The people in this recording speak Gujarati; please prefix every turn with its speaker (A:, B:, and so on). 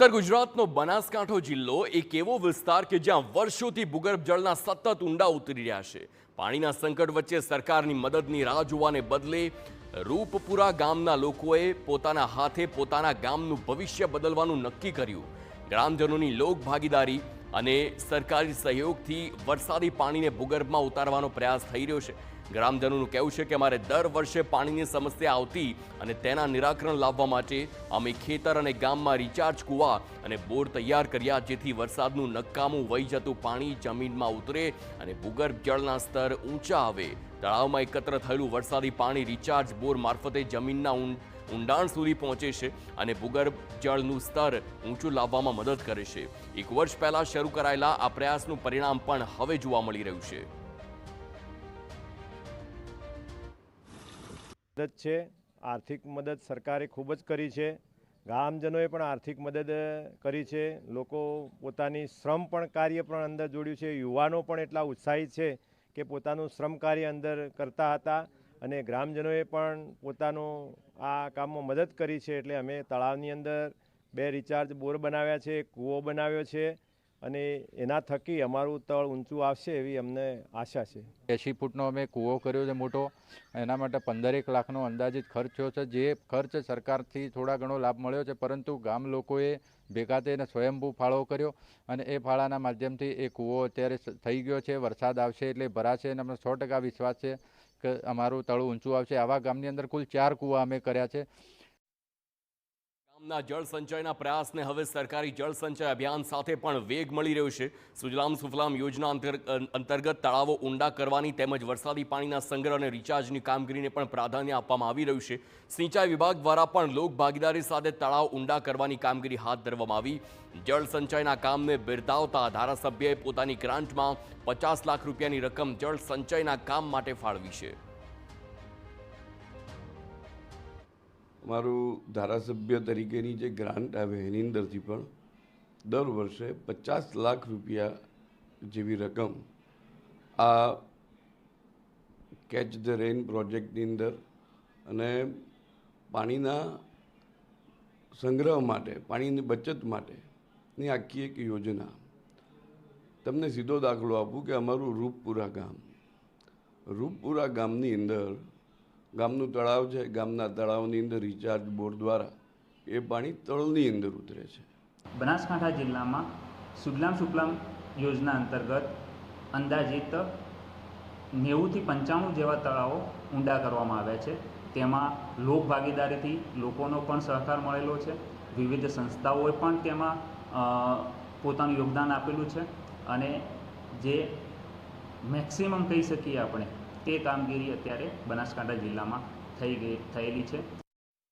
A: ઉત્તર ગુજરાતનો બનાસકાંઠો જિલ્લો એક એવો વિસ્તાર કે જ્યાં વર્ષોથી ભૂગર્ભ જળના સતત ઊંડા ઉતરી રહ્યા છે। પાણીના સંકટ વચ્ચે સરકારની મદદની રાહ જોવાને બદલે રૂપપુરા ગામના લોકોએ પોતાના હાથે પોતાના ગામનું ભવિષ્ય બદલવાનું નક્કી કર્યું। ગ્રામજનોની લોકભાગીદારી અને સરકારી સહયોગથી વરસાદી પાણીને ભૂગર્ભમાં ઉતારવાનો પ્રયાસ થઈ રહ્યો છે। ગ્રામજનોનું કહેવું છે કે અમારે દર વર્ષે પાણીની સમસ્યા આવતી અને તેના નિરાકરણ લાવવા માટે અમે ખેતર અને ગામમાં રિચાર્જ કૂવા અને બોર તૈયાર કર્યા, જેથી વરસાદનું નકામું વહી જતું પાણી જમીનમાં ઉતરે અને ભૂગર્ભ જળના સ્તર ઊંચા આવે। તળાવમાં એકત્ર થયેલું વરસાદી પાણી રિચાર્જ બોર મારફતે જમીનના ઊંડાણ સુધી પહોંચે છે અને ભૂગર્ભ જળનું સ્તર ઊંચું લાવવામાં મદદ કરે છે। એક વર્ષ પહેલા શરૂ કરાયેલા આ પ્રયાસનું પરિણામ પણ હવે જોવા મળી રહ્યું છે।
B: મદદ છે, આર્થિક મદદ સરકારે ખૂબ જ કરી છે। ગામજનોએ પણ આર્થિક મદદ કરી છે। લોકો પોતાની શ્રમ પણ કાર્ય પણ અંદર જોડ્યું છે। યુવાનો પણ એટલા ઉત્સાહિત છે કે પોતાનું શ્રમ કાર્ય અંદર કરતા હતા અને ગ્રામજનોએ પણ પોતાનું આ કામમાં મદદ કરી છે। એટલે અમે તળાવની અંદર 2 રિચાર્જ બોર બનાવ્યા છે, કૂવો બનાવ્યો છે અને એના થકી અમારું તળ ઊંચું આવશે એવી અમને આશા છે।
C: 80 ફૂટનો અમે કૂવો કર્યો છે મોટો। એના માટે 15 લાખનો અંદાજિત ખર્ચ થયો છે। જે ખર્ચ સરકારથી થોડા ઘણો લાભ મળ્યો છે, પરંતુ ગામ લોકોએ ભેગા થઈને સ્વયંભૂ ફાળો કર્યો અને એ ફાળાના માધ્યમથી એ કૂવો અત્યારે થઈ ગયો છે। વરસાદ આવશે એટલે ભરાશે અને અમને 100% વિશ્વાસ છે કે અમારું તળું ઊંચું આવશે। આવા ગામની અંદર કુલ 4 કૂવા અમે કર્યા છે।
A: ગામના જળ સંચયના પ્રયાસને હવે સરકારી જળ સંચય અભિયાન સાથે પણ વેગ મળી રહ્યો છે। સુજલામ સુફલામ યોજના અંતર્ગત તળાવો ઊંડા કરવાની તેમજ વરસાદી પાણીના સંગ્રહ અને રિચાર્જની કામગીરીને પણ પ્રાધાન્ય આપવામાં આવી રહ્યું છે। સિંચાઈ વિભાગ દ્વારા પણ લોકભાગીદારી સાથે તળાવ ઊંડા કરવાની કામગીરી હાથ ધરવામાં આવી। જળ સંચયના કામને બિરદાવતા ધારાસભ્યએ પોતાની ગ્રાન્ટમાં 50 લાખ રૂપિયાની રકમ જળ સંચયના કામ માટે ફાળવી છે।
D: અમારું ધારાસભ્ય તરીકેની જે ગ્રાન્ટ આવે એની અંદરથી પણ દર વર્ષે 50 લાખ રૂપિયા જેવી રકમ આ કેચ ધ રેન પ્રોજેક્ટની અંદર અને પાણીના સંગ્રહ માટે, પાણીની બચત માટેની આખી એક યોજના। તમને સીધો દાખલો આપું કે અમારું રૂપપુરા ગામની અંદર ગામનું તળાવ છે। ગામના તળાવની અંદર રિચાર્જ બોર દ્વારા એ પાણી તળની અંદર ઉતરે છે।
E: બનાસકાંઠા જિલ્લામાં સુજલામ સુફલામ યોજના અંતર્ગત અંદાજિત 90થી 95 જેવા તળાવો ઊંડા કરવામાં આવ્યા છે। તેમાં લોક ભાગીદારીથી લોકોનો પણ સહકાર મળેલો છે। વિવિધ સંસ્થાઓએ પણ તેમાં પોતાનું યોગદાન આપેલું છે અને જે મેક્સિમમ કહી શકીએ આપણે તે કામગીરી અત્યારે બનાસકાંઠા જિલ્લામાં થયેલી છે।